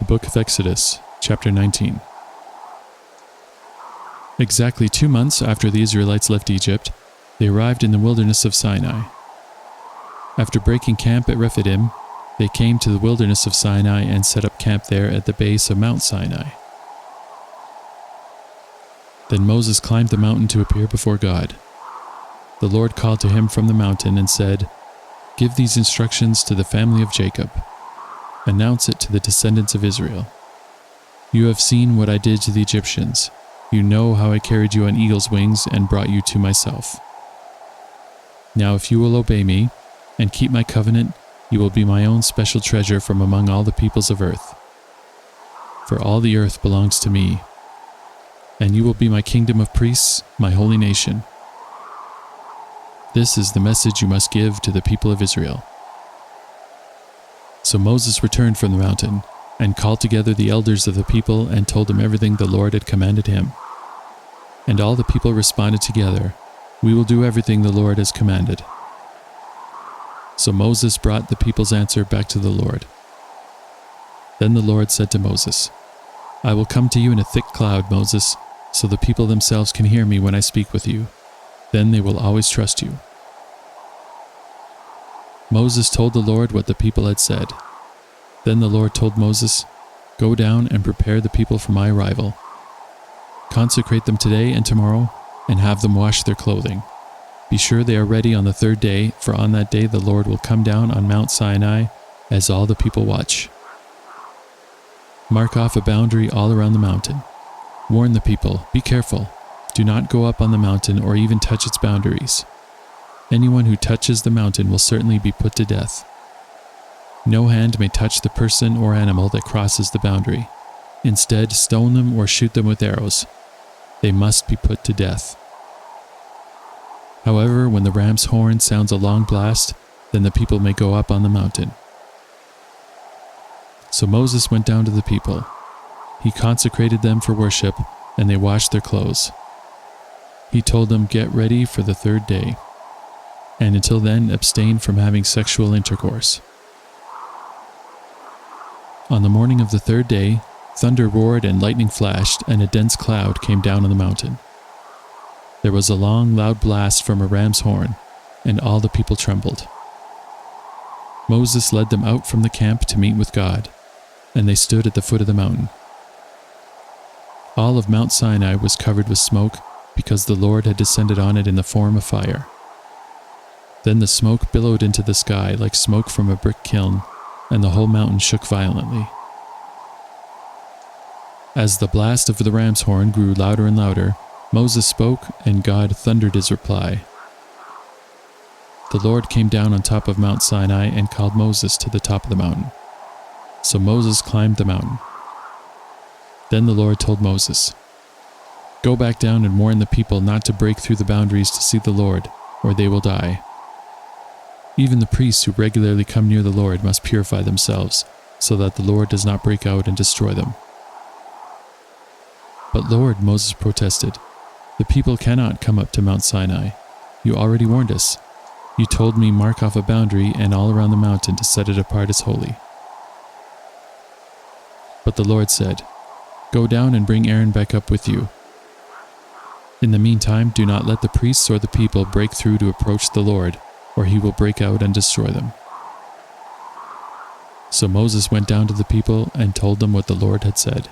The Book of Exodus, chapter 19. Exactly 2 months after the Israelites left Egypt, they arrived in the wilderness of Sinai. After breaking camp at Rephidim, they came to the wilderness of Sinai and set up camp there at the base of Mount Sinai. Then Moses climbed the mountain to appear before God. The Lord called to him from the mountain and said, "Give these instructions to the family of Jacob. Announce it to the descendants of Israel. You have seen what I did to the Egyptians. You know how I carried you on eagle's wings and brought you to myself. Now if you will obey me and keep my covenant, you will be my own special treasure from among all the peoples of earth. For all the earth belongs to me, and you will be my kingdom of priests, my holy nation. This is the message you must give to the people of Israel." So Moses returned from the mountain and called together the elders of the people and told them everything the Lord had commanded him. And all the people responded together, "We will do everything the Lord has commanded." So Moses brought the people's answer back to the Lord. Then the Lord said to Moses, "I will come to you in a thick cloud, Moses, so the people themselves can hear me when I speak with you. Then they will always trust you." Moses told the Lord what the people had said. Then the Lord told Moses, "Go down and prepare the people for my arrival. Consecrate them today and tomorrow, and have them wash their clothing. Be sure they are ready on the 3rd day, for on that day the Lord will come down on Mount Sinai as all the people watch. Mark off a boundary all around the mountain. Warn the people, be careful. Do not go up on the mountain or even touch its boundaries. Anyone who touches the mountain will certainly be put to death. No hand may touch the person or animal that crosses the boundary. Instead, stone them or shoot them with arrows. They must be put to death. However, when the ram's horn sounds a long blast, then the people may go up on the mountain." So Moses went down to the people. He consecrated them for worship, and they washed their clothes. He told them, "Get ready for the 3rd day, and until then abstain from having sexual intercourse." On the morning of the 3rd day, thunder roared and lightning flashed, and a dense cloud came down on the mountain. There was a long, loud blast from a ram's horn, and all the people trembled. Moses led them out from the camp to meet with God, and they stood at the foot of the mountain. All of Mount Sinai was covered with smoke, because the Lord had descended on it in the form of fire. Then the smoke billowed into the sky like smoke from a brick kiln, and the whole mountain shook violently. As the blast of the ram's horn grew louder and louder, Moses spoke, and God thundered his reply. The Lord came down on top of Mount Sinai and called Moses to the top of the mountain. So Moses climbed the mountain. Then the Lord told Moses, "Go back down and warn the people not to break through the boundaries to see the Lord, or they will die. Even the priests who regularly come near the Lord must purify themselves, so that the Lord does not break out and destroy them." "But Lord," Moses protested, "the people cannot come up to Mount Sinai. You already warned us. You told me mark off a boundary and all around the mountain to set it apart as holy." But the Lord said, "Go down and bring Aaron back up with you. In the meantime, do not let the priests or the people break through to approach the Lord, or he will break out and destroy them." So Moses went down to the people and told them what the Lord had said.